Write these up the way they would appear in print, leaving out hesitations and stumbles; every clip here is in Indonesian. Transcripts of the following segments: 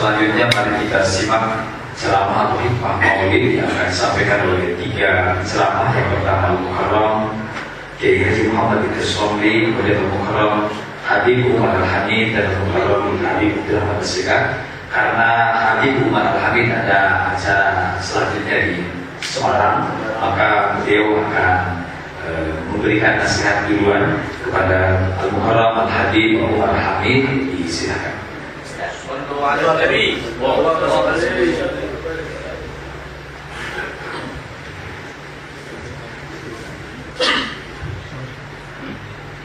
Selanjutnya mari kita simak ceramah atau hikmah maulid yang akan disampaikan oleh 3 ceramah. Yang pertama Al-Mukarram Kiai Haji Muhammad bin Somli, kemudian Al-Mukarram Habib Umar Al-Hamid, dan Al-Mukarram Habib Abdurrahman Al-Sikat. Karena Habib Umar Al-Hamid ada acara selanjutnya di Semarang, maka beliau akan memberikan nasihat duluan kepada Al-Mukarram Al-Habib Umar Al-Hamid. Disilakan.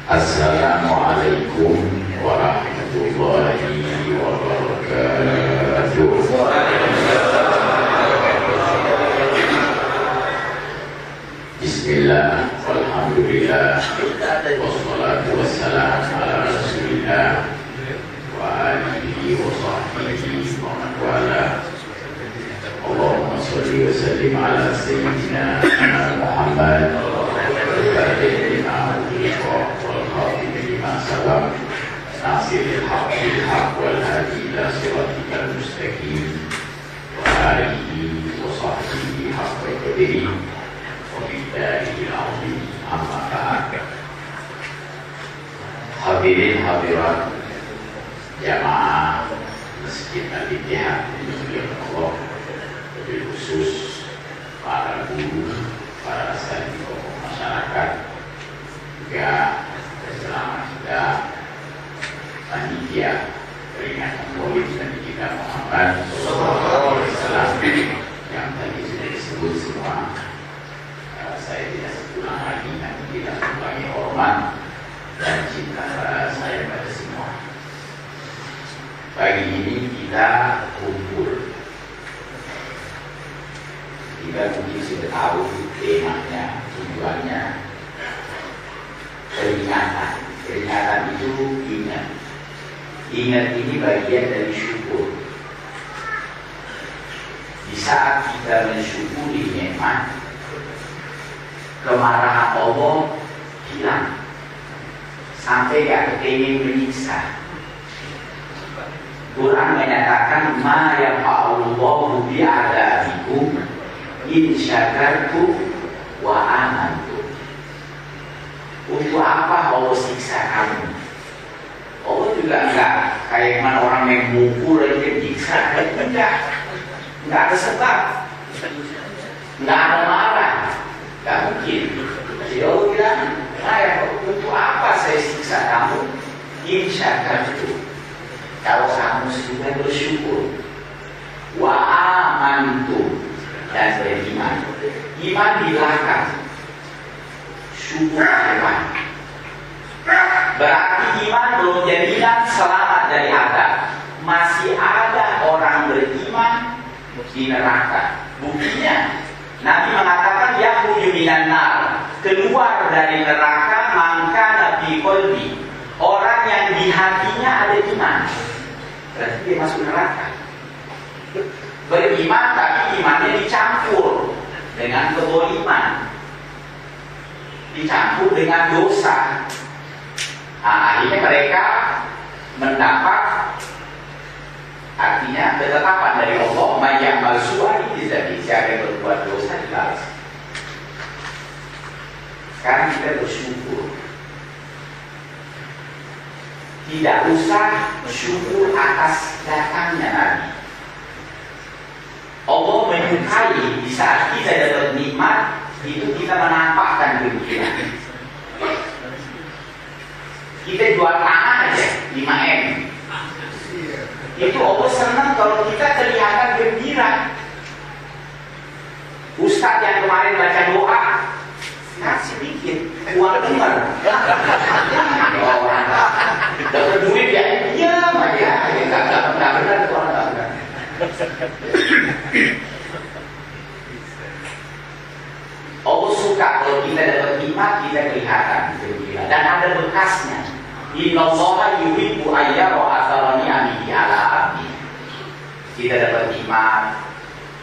Assalamualaikum warahmatullahi wabarakatuh. Bismillah, alhamdulillah, wassalatu wassalamu ala rasulillah wa alihi wa sahbihi wa man wala. Allahumma sholli wa sallim ala sayyidina Muhammad salam nasiril haq bil haq wal hadi ila siratikal mustaqim wa alihi wa sahbihi haqqa qadrihi wa billahi al-azim. Amma ba'd. Hadirin hadirat jamaah Masjid Al-Ittihad yang Allah, lebih khusus para guru, para asatidz masyarakat, juga bersama kita panitia peringatan Maulid Nabi kita Muhammad SAW yang tadi sudah disebut semua. Saya tidak sebulan lagi, nanti kita sebagai hormat dan cinta saya pada semua. Pagi ini kita kumpul. Kita mungkin sudah tahu temanya, tujuannya. Peringatan. Peringatan itu ingat. Ingat ini bagian dari syukur. Di saat kita mensyukuri nikmat, kemarahan Allah hilang. Sampai gak kepingin menyiksa. Quran menyatakan ma yafa'alullahu bi'adabikum in syakartum wa amantum. Untuk apa Allah siksa kamu? Allah juga enggak kayak mana orang yang mukul aja siksa. Enggak ada sebab, enggak ada marah, enggak mungkin. Jadi Allah bilang, untuk apa saya siksa kamu? Insyakartum, kalau kamu sudah bersyukur, wa amantum, dan beriman. Iman di belakang, syukur iman. Berarti iman belum jaminan selamat dari azab. Masih ada orang beriman di neraka. Buktinya Nabi mengatakan yakhruju minan nar, keluar dari neraka maka nabi qalbi, orang yang di hatinya ada iman. Berarti dia masuk neraka. Beriman tapi imannya dicampur dengan kezaliman, dicampur dengan dosa. Akhirnya mereka mendapat artinya ketetapan dari Allah, mayya'mal su'an dijazai, siapa yang berbuat dosa dibalas. Sekarang kita bersyukur. Tidak usah syukur atas datangnya Nabi. Allah menyukai di saat kita dapat nikmat itu kita menampakkan kebutuhan. Kita jual tanah aja 5M. Itu Allah senang kalau kita kelihatan gembira. Ustadz yang kemarin baca doa kasih sedikit uang dengar. Dapat duit ya diam aja. Enggak benar itu orang enggak benar. Allah suka kalau kita dapat nikmat kita kelihatan gembira dan ada bekasnya. Innallaha yuhibbu ayyara athara ni'amihi ala 'abdi. Kita dapat nikmat,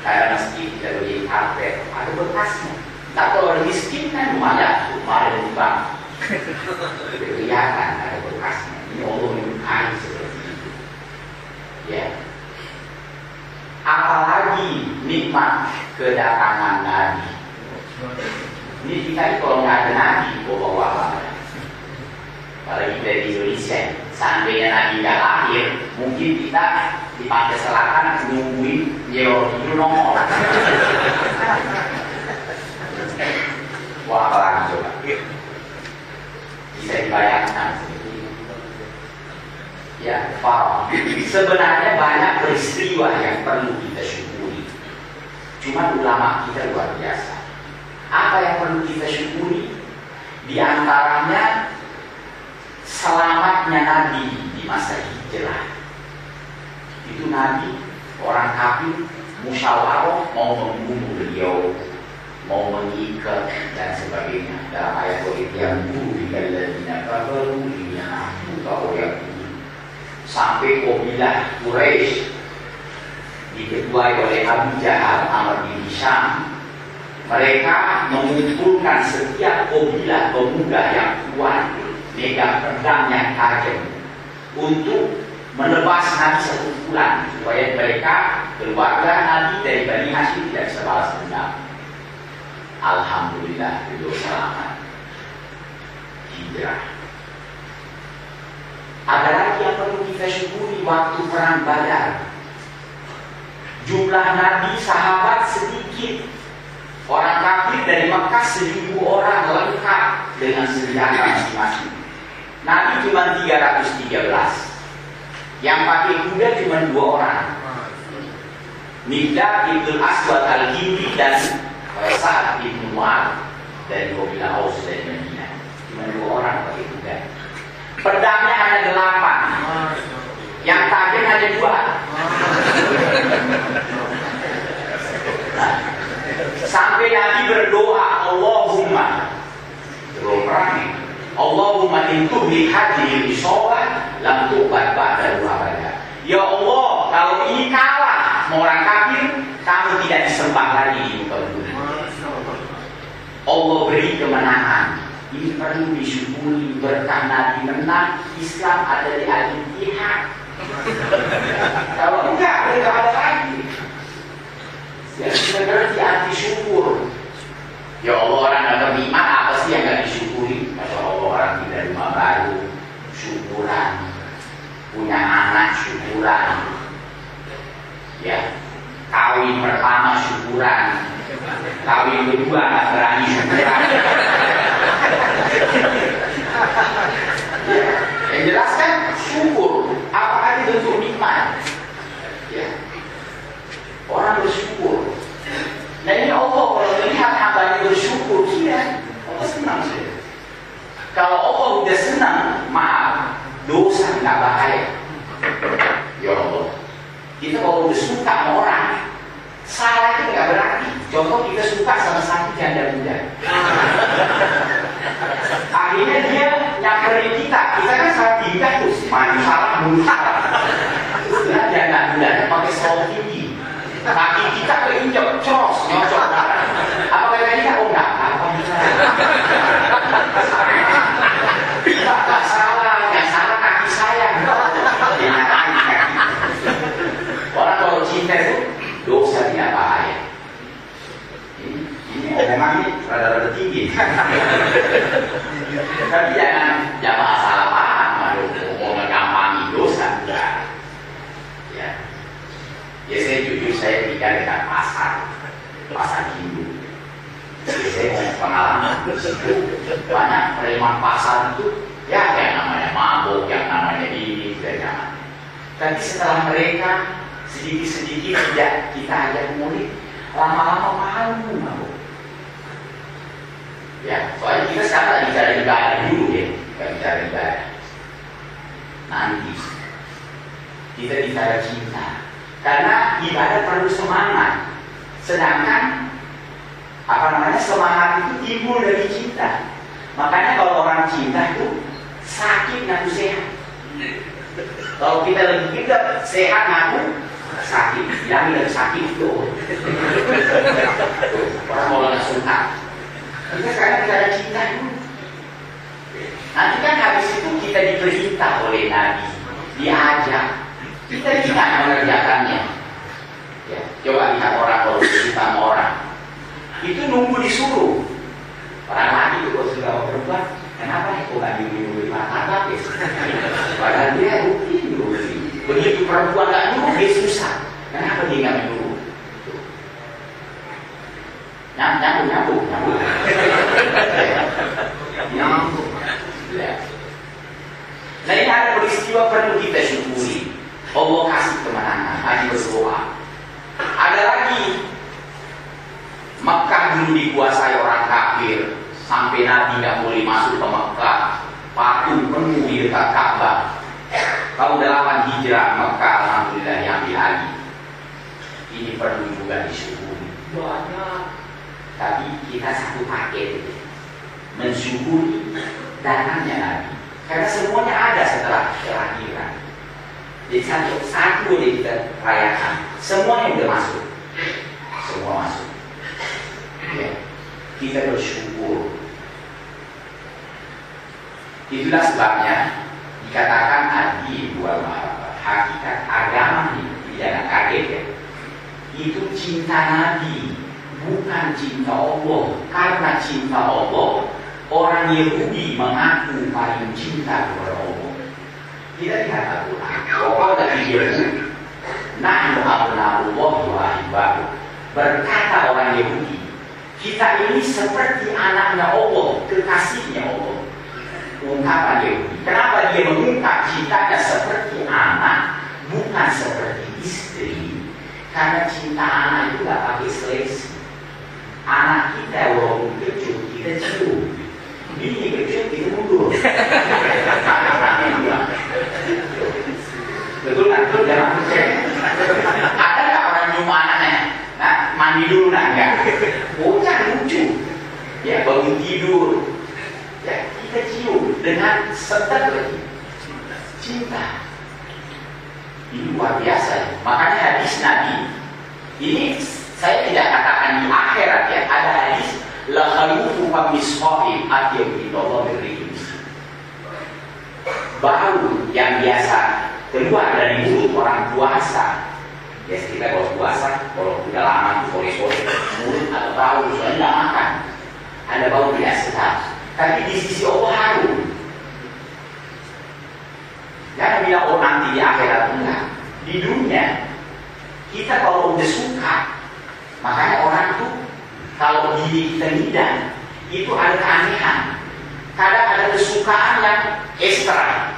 kayak masjid kita beli karpet, ada bekasnya. Tak kalau orang miskin kan lumayan, ada lubang. Kelihatan ada bekasnya. Ini Allah menyukai seperti itu. Ya. nikmat kedatangan Nabi. Ini kita kalau nggak ada Nabi, bawa apalagi dari Indonesia, seandainya Nabi nggak lahir, mungkin kita di pantai selatan nungguin itu nongol. Wah, apalagi coba? Bisa dibayangkan. Ya, Pak. Sebenarnya banyak peristiwa yang perlu kita syukuri. Cuma ulama kita luar biasa. Apa yang perlu kita syukuri? Di antaranya selamatnya Nabi di masa hijrah. Itu Nabi, orang kafir musyawarah mau membunuh beliau, mau mengikat dan sebagainya. Dalam ayat yang buruk alladzina kafaru liya'budu yang sampai kabilah Quraisy diketuai oleh Abu Jahal, Amr bin Hisham. Mereka mengumpulkan setiap kabilah pemuda yang kuat, megang pedang yang tajam untuk menebas Nabi 1 bulan supaya mereka keluarga Nabi dari Bani Hashim tidak bisa balas dendam. Alhamdulillah beliau selamat hijrah. Ada lagi yang perlu kita syukuri waktu perang Badar. Jumlah Nabi sahabat sedikit. Orang kafir dari Mekah 1.000 orang lengkap dengan senjata masing-masing. Nabi cuma 313. Yang pakai kuda cuma 2 orang. Miqdad ibn Aswad al-Kindi dan Sa'ad ibn Mu'ad dari kabilah Aus dari Madinah. Cuma 2 orang pakai kuda. Pedangnya ada 8. Yang tajam ada 2. Nah, sampai Nabi berdoa, Allahumma belum perang, Allahumma intuhli hadhil isolah lam tuqbal ba'da abada. Ya Allah, kalau ini kalah sama orang kafir, kamu tidak disembah lagi di muka bumi. Allah beri kemenangan. Ini perlu disyukuri, berkah Nabi menang, Islam ada di al-Ittihad. Kalau enggak ada lagi. Ya, sebenarnya anti syukur. Ya Allah, orang dapat nikmat apa sih yang gak disyukuri? Masya Allah, orang tidak rumah baru, syukuran. Punya anak, syukuran. Ya, kawin pertama syukuran. Kawin kedua gak berani syukuran. Ya, yang jelas kan syukur. Apa aja bentuk nikmat. Ya, orang bersyukur. Nah ini Allah kalau melihat hambanya bersyukur, iya, Allah senang sih. Kalau Allah udah senang, maaf, dosa nggak bahaya. Ya Allah, kita kalau udah suka sama orang, salah itu nggak berarti. Contoh kita suka sama satu janda muda, akhirnya dia nyamperin kita kan salah tingkah terus, maju salah, mundur salah. Terus dia janda muda pakai selop tinggi. Kaki kita keinjak, cos, nyocok. Apa kata kita? Oh enggak, apa enggak salah, yang salah kaki saya. Dinyatain kaki. Orang kalau cinta itu dosa tidak bahaya. Ini omongan ini rada-rada tinggi. Tapi jangan salah paham, mau ngegampangi dosa enggak. Ya saya jujur, saya tinggal dekat pasar Hindu. Jadi saya punya pengalaman di situ. Banyak preman pasar itu, ya yang namanya mabuk, yang namanya ini, dan namanya. Tapi setelah mereka sedikit-sedikit tidak kita ajak murid, lama-lama malu mabuk. Ya, soalnya kita sekarang lagi bicara ibadah dulu ya, kita bicara ibadah. Nanti kita bicara cinta. Karena ibadah perlu semangat. Sedangkan semangat itu timbul dari cinta. Makanya kalau orang cinta itu sakit ngaku sehat. Kalau kita lagi kita sehat ngaku sakit, yang lagi sakit itu. Orang mau langsung suka. Kita sekarang bicara cinta itu. Nanti kan habis itu kita diperintah oleh Nabi, diajak. Kita tidak mengerjakannya. Ya, coba lihat orang kalau itu nunggu disuruh. Orang lagi itu kalau sudah mau perempuan, kenapa ya kok nggak nyuruh di martabak ya? Padahal dia rutin nyuruh. Begitu perempuan nggak nyuruh, dia susah. Kenapa dia nggak nyuruh? Nyambung. Nah ini ada peristiwa perlu kita syukuri. Allah kasih kemenangan, lagi berdoa. Ada lagi, Mekah dulu dikuasai orang kafir, sampai Nabi nggak boleh masuk ke Mekah. Patung penuh di dekat Ka'bah. Tahun 8 Hijrah Mekah alhamdulillah diambil lagi. Ini perlu juga disyukuri. Banyak. Tapi kita satu paket mensyukuri datangnya Nabi. Karena semuanya ada setelah kelahiran. Jadi satu yang kita rayakan. Semuanya sudah masuk. Semua masuk. Ya. Kita bersyukur. Itulah sebabnya dikatakan adi wal mahabbah. Hakikat agama ini jangan kaget ya. Itu cinta Nabi, bukan cinta Allah. Karena cinta Allah, orang Yahudi mengaku paling cinta kepada Allah. Kita lihat Al-Quran. Allah dari Yahudi, nahnu abna'ullah wa ahibbahu. Berkata orang Yahudi, kita ini seperti anaknya Allah, kekasihnya Allah. Ungkapan Yahudi. Kenapa dia mengungkap cintanya seperti anak, bukan seperti istri? Karena cinta anak itu gak pakai seleksi. Anak kita walaupun kecil, kita cium. Ini kecil, kita mundur. Betul kan? Betul jangan percaya. Ada gak orang cium anaknya? Nah, mandi dulu nah, enggak? Bocah lucu. Ya, bangun tidur. Ya, kita cium dengan setek lagi. Cinta. Ini luar biasa. Makanya hadis Nabi ini saya tidak katakan di akhirat ya. Ada hadis la khalufu wa misqa'i atyab illallah birrihim. Bau yang biasa keluar dari mulut orang puasa. Ya kita kalau puasa, kalau sudah lama sore-sore mulut ada bau, soalnya tidak makan. Ada bau tidak sedap. Tapi di sisi Allah harum. Jangan bilang oh nanti di akhirat, enggak. Di dunia kita kalau udah suka, makanya orang itu kalau diri kita ngidam itu ada keanehan. Kadang ada kesukaan yang ekstra.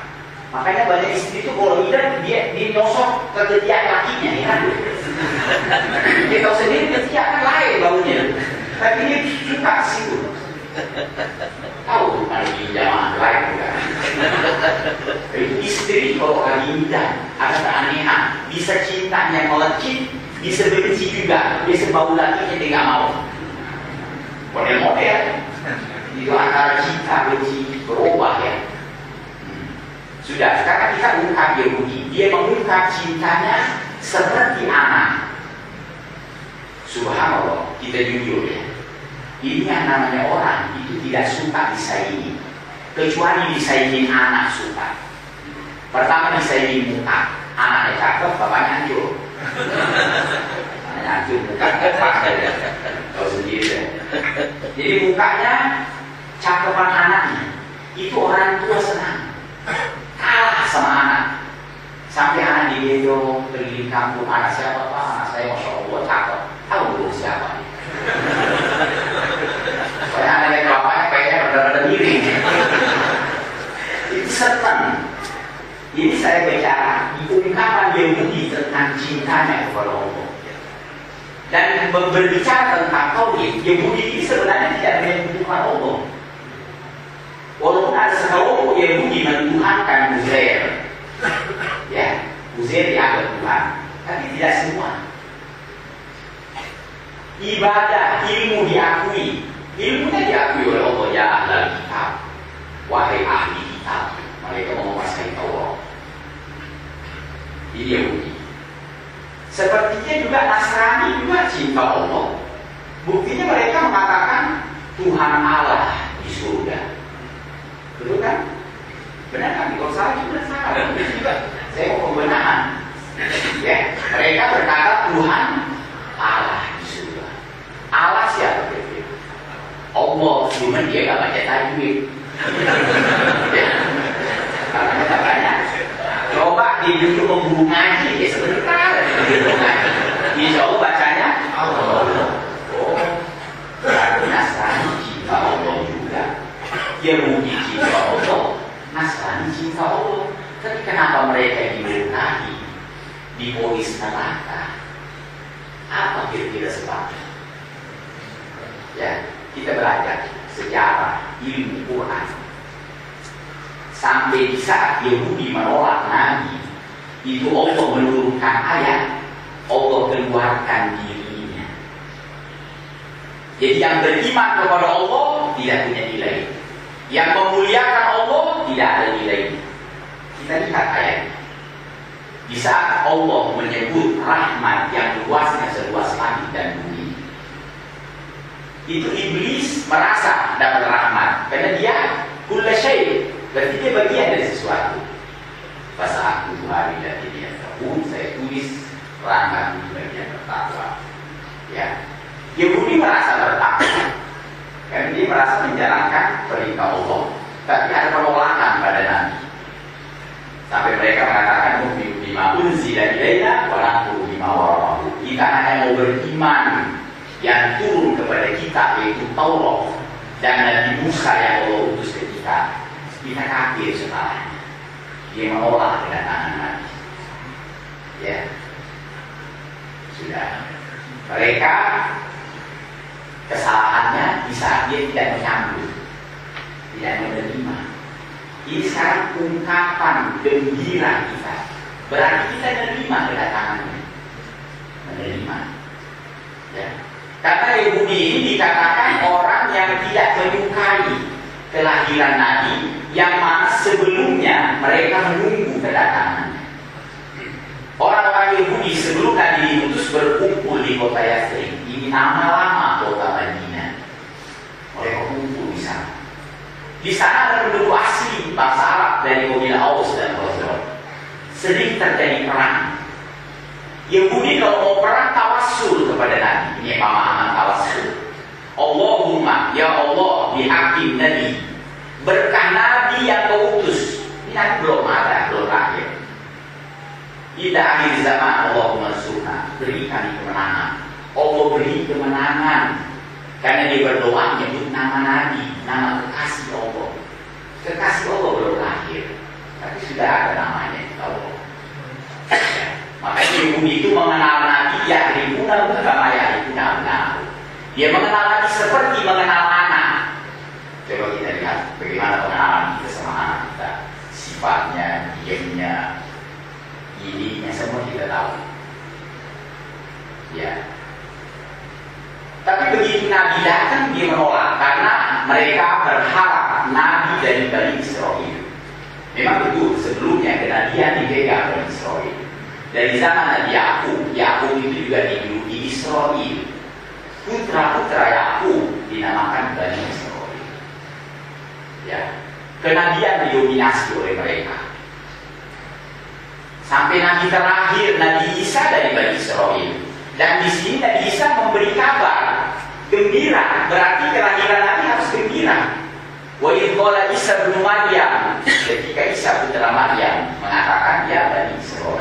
Makanya banyak istri itu kalau ngidam dia nyosok ke ketiak lakinya ya. Dia tahu sendiri ketiak kan lain baunya. Tapi dia suka situ. Tahu kalau di jamaah lain bukan? Itu istri kalau lagi indah ada keanehan, bisa cintanya melekit, bisa benci juga, bisa bau lagi dia nggak mau. Model-model itu antara cinta benci berubah ya. Sudah sekarang kita ungkap Yahudi, dia mengungkap cintanya seperti anak. Subhanallah, kita jujur ya. Ini yang namanya orang itu tidak suka disaingi, kecuali disaingi anak suka. Pertama disaingi muka, anaknya cakep, bapaknya hancur. Anaknya hancur, muka kepak saja. Tahu sendiri ya. Jadi mukanya, cakepan anaknya, itu orang tua senang. Kalah sama anak. Sampai anak digendong, keliling kampung, anak siapa pak? Anak saya Masya Allah cakep. Tahu belum siapa? Soalnya anaknya bapaknya kayaknya rada-rada miring. Itu senang. Ini saya bicara di ungkapan Yahudi tentang cintanya kepada Allah. Dan berbicara tentang tauhid, Yahudi ini sebenarnya tidak menyembuhkan Allah. Walaupun ada sekelompok Yahudi menuhankan Uzair, ya, Uzair dianggap Tuhan, tapi tidak semua. Ibadah, ilmu diakui, ilmunya diakui oleh Allah. Ya ahlal kitab, wahai ahli kitab, mereka menguasai Taurat. Ini Yahudi. Sepertinya juga Nasrani juga cinta Allah. Buktinya mereka mengatakan Tuhan Allah di surga. Betul kan? Benar kan? Kalau salah juga salah. Saya mau pembenahan. Ya, mereka berkata Tuhan Allah di surga. Allah siapa? cuman dia gak baca tajwid. Ya, karena kata banyak. Coba dia duduk memburu ngaji, ya sebentar duduk ngaji. Insya Allah bacanya Allah. Oh, berarti Nasrani cinta Allah juga. Yahudi cinta Allah, Nasrani cinta Allah. Tapi kenapa mereka dimurkahi, divonis neraka? Apa kira-kira sebabnya? Ya, kita belajar sejarah ilmu Quran. Sampai di saat Yahudi menolak Nabi, itu Allah menurunkan ayat, Allah keluarkan dirinya. Jadi yang beriman kepada Allah tidak punya nilai, yang memuliakan Allah tidak ada nilainya. Kita lihat ayat. Di saat Allah menyebut rahmat yang luasnya seluas langit dan bumi, itu iblis merasa dapat rahmat karena dia kulla syai', berarti dia bagian dari sesuatu. Pas aku hari dan dia tahun saya tulis rahmat di bagian bertakwa. Ya, Yahudi merasa bertakwa karena dia merasa menjalankan perintah Allah, tapi ada penolakan pada Nabi. Sampai mereka mengatakan bima unzila ilaina wa naqulu bima warahu. Kita hanya mau beriman yang turun kepada kita, yaitu Taurat dan Nabi Musa yang Allah utus ke kita. Kita kafir setelahnya. Dia menolak kedatangan Nabi. Ya, sudah. Mereka kesalahannya di saat dia tidak menyambut, tidak menerima. Ini sekarang ungkapan gembira kita. Berarti kita menerima kedatangannya. Menerima. Ya. Karena Yahudi ini dikatakan orang yang tidak menyukai kelahiran Nabi, yang mana sebelumnya mereka menunggu kedatangannya. Orang-orang Yahudi sebelum Nabi diutus berkumpul di kota Yathrib. Ini nama lama kota Madinah. Mereka kumpul di sana. Di sana ada penduduk asli bangsa Arab dari kabilah Aus dan Khazraj. Sering terjadi perang. Yahudi kalau mau perang tawassul kepada Nabi. Ini pemahaman tawassul. Allahumma ya Allah bihakim Nabi, berkah Nabi yang kau utus. Ini Nabi belum ada, belum lahir. Ila akhir zaman Allahumma surna, beri kami kemenangan. Allah beri kemenangan. Karena dia berdoa menyebut nama Nabi, nama kekasih Allah. Kekasih Allah belum lahir, tapi sudah ada namanya di Allah. Ya. Makanya Yahudi itu mengenal Nabi ya ribuna berkama ya ribuna. Dia mengenal Nabi seperti mengenal anak. Coba kita lihat bagaimana pengenalan kita sama anak kita. Sifatnya, diamnya, ininya semua kita tahu. Ya. Tapi begitu Nabi datang dia menolak karena mereka berharap Nabi dari Bani Israel. Memang betul sebelumnya kenabian dipegang Bani Israel. Dari zaman Nabi Yakub itu juga dijuluki Israel. Putra-putra Yakub dinamakan Bani Israel. Ya, kenabian didominasi oleh mereka. Sampai Nabi terakhir Nabi Isa dari Bani Israel. Dan di sini Nabi Isa memberi kabar gembira, berarti kelahiran Nabi harus gembira. Wa idh qala Isa bin Maryam, ketika Isa putra Maryam mengatakan ya Bani Israil,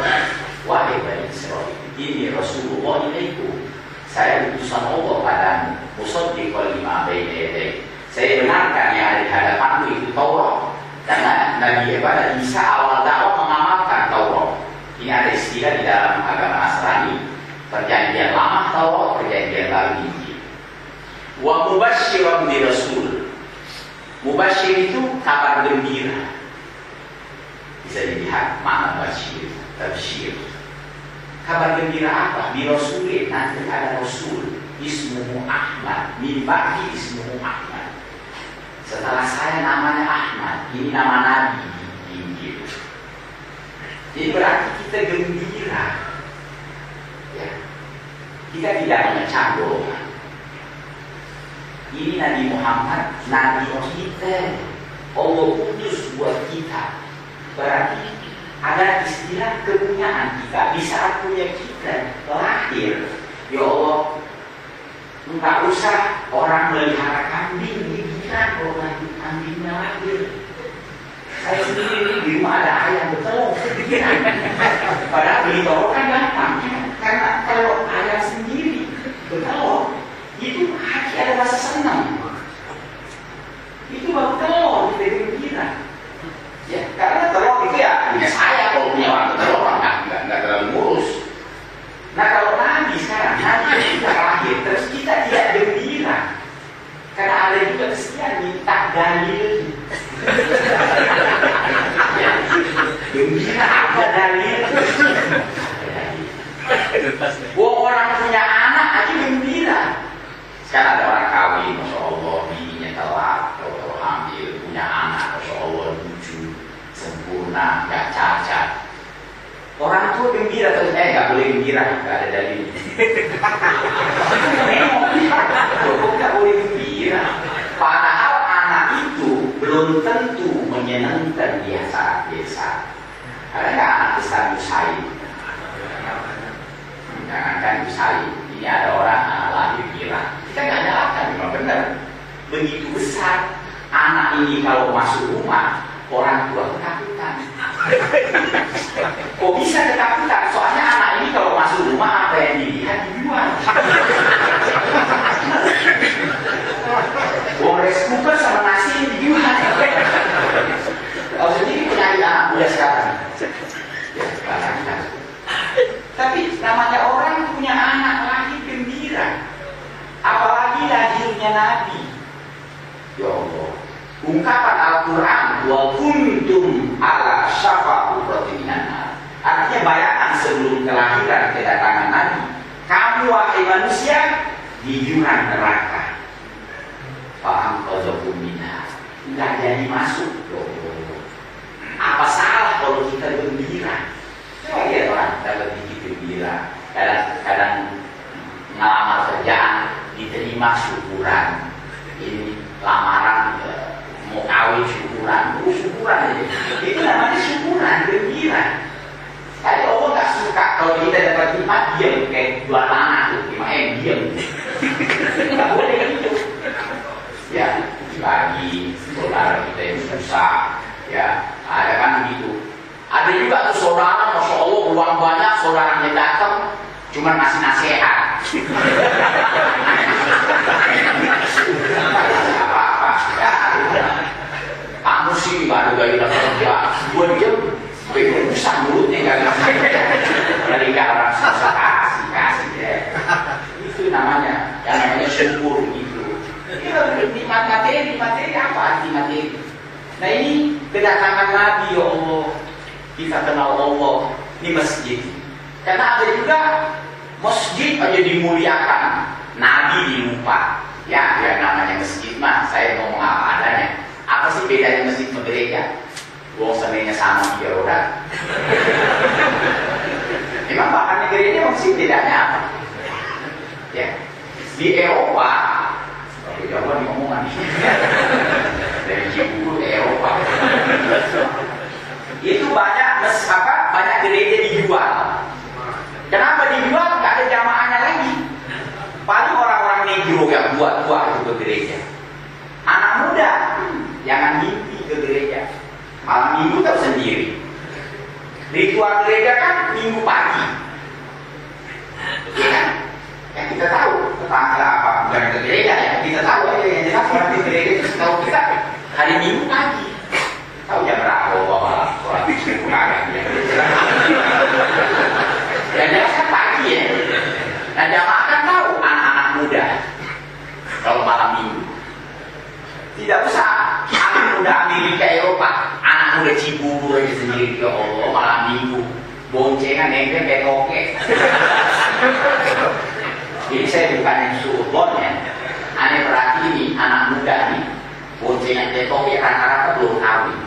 wahai Bani Israil, ini Rasulullah ilaikum, saya utusan Allah padamu, musaddiqan lima baina yadayhi. Saya benarkan yang ada di hadapanmu itu Taurat, karena Nabi Isa awal dakwah mengamalkan Taurat. Ini ada istilah di dalam agama Nasrani. Perjanjian lama Taurat, perjanjian baru Injil. Wa mubasysyiran bi rasul. Mubasysyir itu kabar gembira. Bisa dilihat makna basyir, tabsyir. Kabar gembira apa? Bi rasulin, nanti ada rasul, ismuhu Ahmad, min ba'di ismuhu Ahmad. Setelah saya namanya Ahmad, ini nama Nabi di Injil. Jadi berarti kita gembira. Ya. Kita tidak mengecam golongan. Ini Nabi Muhammad, Nabi kita. Allah utus buat kita. Berarti ada istilah kepunyaan kita. Di saat punya kita lahir, ya Allah, enggak usah orang melihara kambing, kita kepikiran kalau kambingnya lahir. Saya sendiri di rumah ada ayam bertelur, kepikiran. Padahal beli telur kan gampang, karena kalau ayam sendiri bertelur, itu hati ada rasa senang. Itu baru telur, kita gembira. Ya, karena telur itu ya punya saya, kalau punya orang telur nggak terlalu ngurus. Nah kalau Nabi sekarang, Nabi kita lahir, terus kita tidak gembira. Karena ada juga kesedihan minta dalil. Ya, gembira apa dalil? Wah, orang punya anak aja gembira. Sekarang ada orang kawin, Masya Allah, bininya telat, kalau hamil, punya anak, Masya Allah, lucu, sempurna, gak cacat. Orang tua gembira, terus gak boleh gembira, gak ada dalil. Memang, gak boleh gembira. Padahal anak itu belum tentu menyenangkan dia saat desa. Karena gak anak besar Yusain. Jangankan Yusain, ini ada orang anak lahir gila. Kita nggak nyalakan, memang benar. Begitu besar anak ini kalau masuk rumah, orang tua ketakutan. Kok bisa ketakutan? Soalnya anak ini kalau masuk rumah apa yang dilihat dijual. Wong rice cooker sama nasi dijual. Kalau sendiri penyakit anak muda sekarang. Ya, sekarang. Tapi namanya orang punya anak lahir gembira. Apalagi lahirnya Nabi. Ya Allah. Ungkapan Al-Quran wa kuntum ala syafa hutratin minan nar. Artinya bayangan sebelum kelahiran kedatangan Nabi, kamu wahai manusia di jurang neraka. Paham qadzakum minha. Enggak jadi masuk. Ya Allah. Apa salah kalau kita gembira? Coba lihat orang dapat dikit gembira. Kadang ngelamar kerjaan diterima syukuran. Ini lamaran mau kawin syukuran, syukuran aja. Itu namanya syukuran, gembira. Tapi Allah nggak suka kalau kita dapat nikmat diam kayak jual tanah tuh, diam. Nggak boleh gitu. Ya, bagi saudara kita yang susah, ya ada kan begitu. Ada juga tuh saudara, Masya Allah uang banyak, saudaranya datang cuma ngasih nasihat. Apa-apa, ya. Kamu sih baru gaya dapat kerja, gue diam, gue usah mulutnya nggak ngasih. Ketika orang susah kasih ya. Itu namanya, yang namanya syukur gitu. Ini nikmat materi apa arti materi? Nah ini kedatangan Nabi, ya Allah. Kita kenal Allah di masjid. Karena ada juga masjid aja dimuliakan, Nabi dilupa. Ya namanya masjid mah, saya ngomong apa adanya. Apa sih bedanya masjid sama gereja? Wong senenya sama 3 roda. Emang bahannya gereja masjid bedanya apa? Ya, di Eropa, kalau Jawa ngomongan dari Cibulu ke Eropa. Itu banyak gereja dijual. Kenapa dijual? Nggak ada jamaahnya lagi. Paling orang-orang negro yang tua-tua itu ke gereja. Anak muda jangan mimpi ke gereja. Malam minggu tahu sendiri. Ritual gereja kan minggu pagi. Ya kan? Yang kita tahu tetangga apa bukan ke gereja ya. Kita tahu aja yang jelas orang di gereja itu tahu kita hari minggu pagi. Tahu jam berapa bawa sholat subuh kagak ya. Dan jelas kan pagi ya. Nah jamaah kan tahu anak-anak muda kalau malam minggu. Tidak usah anak muda Amerika Eropa, anak muda Cibubur aja sendiri ya Allah malam minggu boncengan nempel kayak oke. Jadi saya bukan yang suudon ya. Aneh perhati ini anak muda nih boncengan kayak oke rata-rata belum kawin.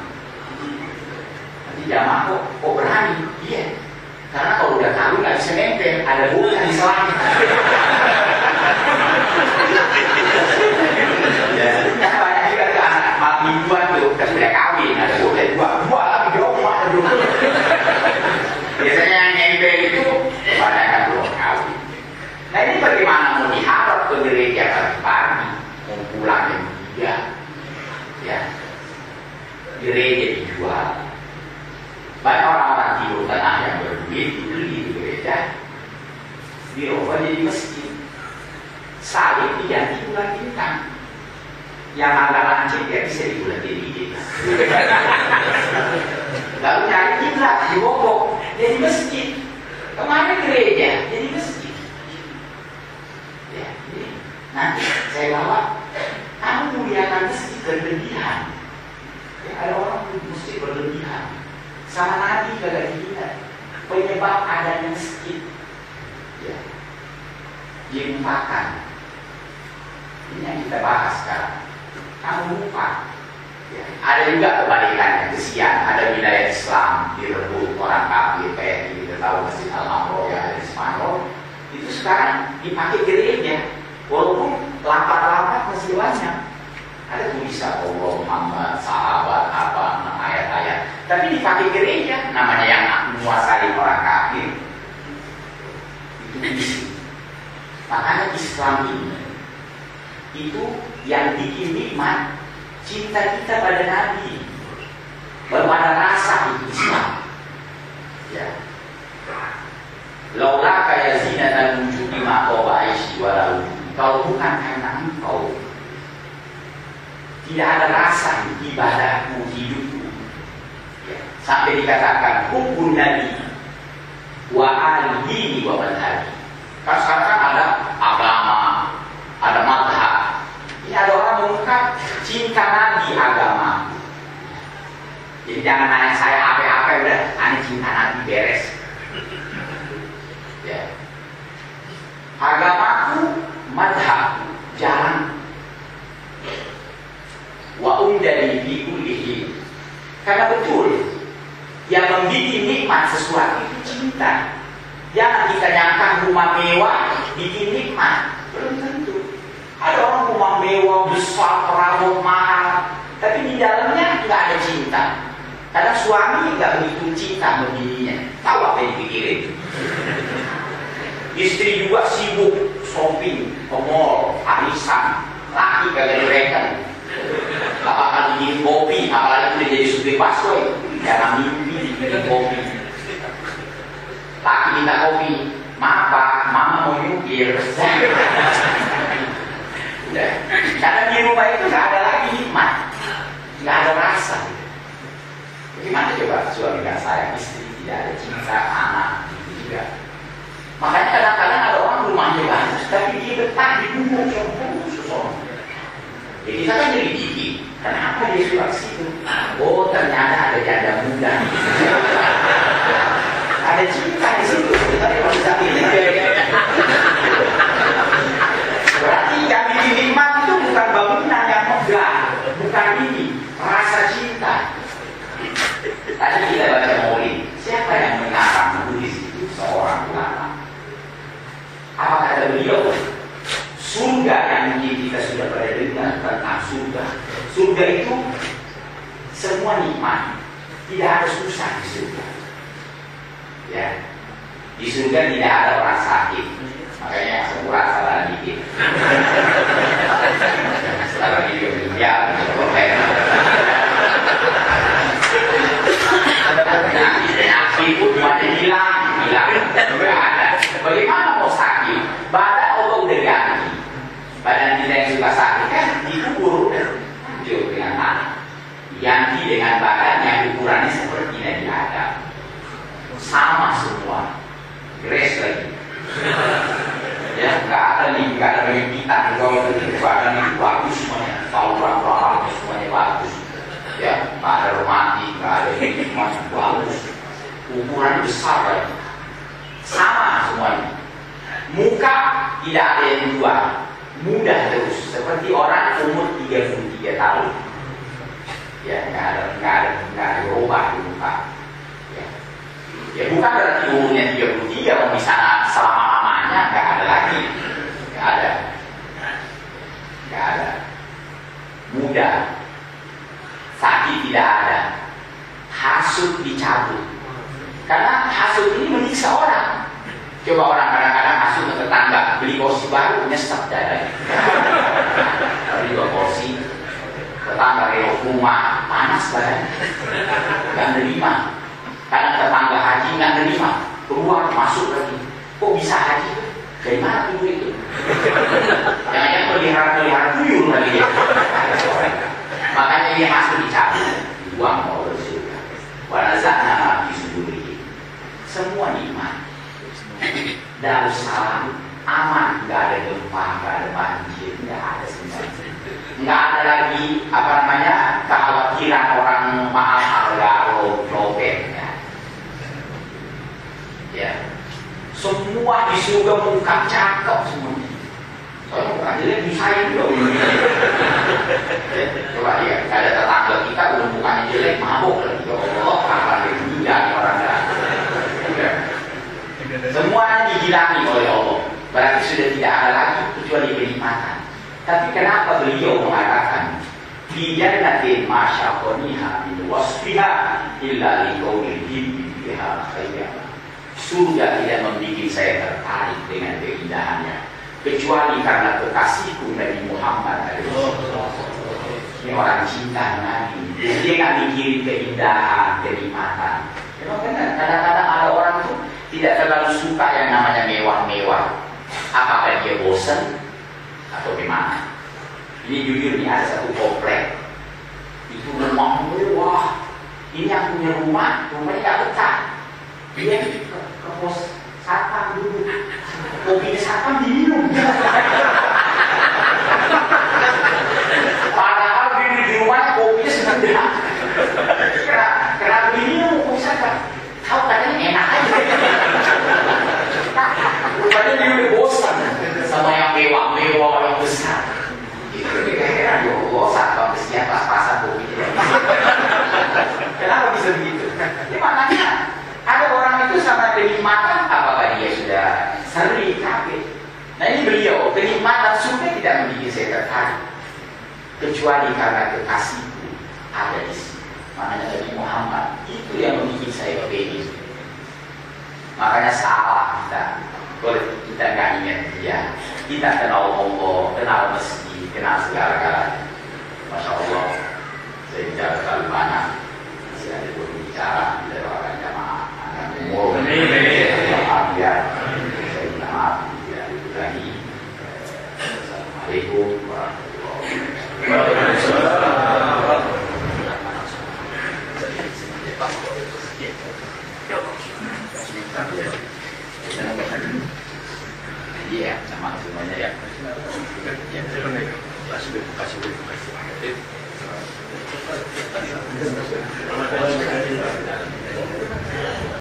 Jamaah kok berani? Iya. Karena kalau udah kawin nggak bisa nempel, ada bukan di selangit. Ya, banyak juga tuh anak malam mingguan tuh, kan udah kawin, ada bukan dua lagi di rumah aduh. Biasanya yang nempel itu banyak kan belum kawin. Nah ini bagaimana mau diharap ke gereja pagi-pagi, mau pulang jam 3, Ya, dirubah jadi masjid. Salib diganti bulan bintang. Yang agak lancip ya bisa dibulat jadi lalu nyari kiblat dibobok jadi masjid. Kemarin gereja jadi masjid. Ya, jadi nanti saya bawa kamu muliakan masjid berlebihan. Ya, ada orang masjid berlebihan. Sama Nabi kagak dilihat penyebab adanya masjid. Ya, dilupakan. Ini yang kita bahas sekarang. Kamu lupa. Ya. Ada juga kebalikannya, kesian. Ada wilayah Islam direbut orang kafir kayak kita tahu Masjid Al-Amro yang ada di Spanyol. Itu sekarang dipakai gereja, walaupun lapak-lapak masih banyak. Ada tulisan Allah, Muhammad, sahabat, apa, ayat-ayat. Tapi dipakai gereja, namanya yang menguasai orang kafir. Itu misi. Makanya Islam ini itu yang bikin nikmat cinta kita pada Nabi, baru ada rasa di Islam. Ya, laulah kayak zina dan wujud di makoba aisy walau, kalau bukan karena engkau tidak ada rasa di ibadahmu, hidupmu. Ya. Sampai dikatakan hukum Nabi wa alihi wa madhabi. Kan sekarang kan ada agama, ada madhab. Ini ada orang mengungkap cinta Nabi agama. Jadi jangan nanya saya apa-apa, udah aneh cinta Nabi beres. Ya. Agamaku madhab, jalan. Wa umdani bi kullihi. Karena betul yang membikin nikmat sesuatu itu cinta. Jangan kita nyangka rumah mewah bikin nikmat, belum tentu. Ada orang rumah mewah besar, perabot mahal, tapi di dalamnya nggak ada cinta. Karena suami nggak begitu cinta sama bininya. Tahu apa yang dipikirin? Istri juga sibuk shopping, ke mall, arisan, laki kagak direken. Bapak kan bikin kopi, apalagi udah jadi supir busway, jangan mimpi bikin kopi. Laki minta kopi, maaf Pak, mama mau nyupir. Udah. Karena di rumah itu nggak ada lagi nikmat, nggak ada rasa. Bagaimana coba suami nggak sayang istri, tidak ada cinta anak, itu juga. Makanya kadang-kadang ada orang rumahnya bagus, tapi dia betah di gubuk yang jadi kita kan jadi gigi. Kenapa dia suka situ? Oh ternyata ada janda muda. Ada cinta di situ. Tapi kalau bisa pilih. Berarti yang bikin nikmat itu bukan bangunan yang megah, bukan ini, rasa cinta. Tadi kita baca Maulid, siapa yang mengarang menulis itu? Seorang ulama. Apa kata beliau? Surga yang mungkin kita sudah pada dengar tentang surga. Surga itu semua nikmat, tidak ada susah di surga. Ya, di surga tidak ada orang sakit. Makanya sekurang salah dikit. Setelah video ya, penyakit pun mati hilang. Tidak ada. Bagaimana mau sakit? Badan Allah udah ganti. Badan kita yang suka sakit kan dikubur hancur dengan tanah. Ganti dengan badan yang ukurannya seperti Nabi Adam. Sama semua. Grace lagi. Ya, nggak ada limpitan kalau itu badan itu bagus semuanya, saluran semuanya bagus. Ya, nggak ada rematik, nggak ada hikmah, bagus. Ukuran besar lagi. Sama semuanya. Muka tidak ada yang dua, mudah terus. Seperti orang umur 33 tahun. Ya, nggak ada berubah di muka. Ya bukan berarti umurnya 33 mau bisa selama-lamanya, nggak ada lagi. Nggak ada. Muda. Sakit tidak ada. Hasut dicabut. Karena hasut ini menyiksa orang. Coba orang kadang-kadang hasut ke tetangga, beli kursi baru, nyesek dadanya. Beli 2 kursi, tetangga reok rumah, panas badannya. Nggak nerima. Kadang tetangga haji nggak nerima, keluar masuk lagi. Dari mana tuyul itu? Jangan-jangan pelihara tuyul lagi dia. Makanya dia masuk dicabut, dibuang oleh surga. Wanazana disuduri. Semua nikmat. Darussalam aman, nggak ada gempa, nggak ada banjir, nggak ada semuanya. Nggak ada lagi kekhawatiran orang mahal harga robek. Ya. Semua di surga muka cakep semuanya. Soalnya muka jelek disayang dong. Coba ya, ada tetangga kita udah mukanya jelek mabuk lagi. Ya Allah, kapan dia orang dah. Semuanya dihilangi oleh Allah. Berarti sudah tidak ada lagi kecuali kenikmatan. Tapi kenapa beliau mengatakan bijannatin masyaqoniha min wasfiha illa liqaulil hibbi biha khayya. Surga tidak membuat saya tertarik dengan keindahannya kecuali karena kekasihku Nabi Muhammad. Ini orang cinta Nabi. Dia nggak mikirin keindahan, kenikmatan. Memang benar. Kadang-kadang ada orang tuh tidak terlalu suka yang namanya mewah-mewah. Apakah dia bosan atau gimana? Ini jujur nih, ada satu komplek itu rumah mewah. Ini yang punya rumahnya nggak betah. Dia ke pos satpam dulu, kopinya satpam diminum. Padahal di rumahnya kopinya sedang. Kenapa diminum kopi satpam? Tahu katanya enak aja. Rupanya dia udah bosan sama yang mewah-mewah, yang besar. Itu dia heran, ya Allah, satpam kesian pas-pasan kopinya. Kenapa bisa begitu? Ya makanya ada orang itu sama kenikmatan apakah dia sudah sering kafir. Nah ini beliau, kenikmatan surga tidak membuat saya tertarik kecuali karena kekasihku ada di sini. Makanya Nabi Muhammad itu yang membuat saya kepingin. Makanya salah kita kalau kita nggak ingat dia. Kita kenal Allah, kenal masjid, kenal segala-galanya. Masya Allah, saya bicara terlalu banyak. Masih ada berbicara di dalam jamaah. Saya minta maaf tidak lagi. Assalamualaikum warahmatullahi wabarakatuh. Iya, sama semuanya ya. Terima kasih.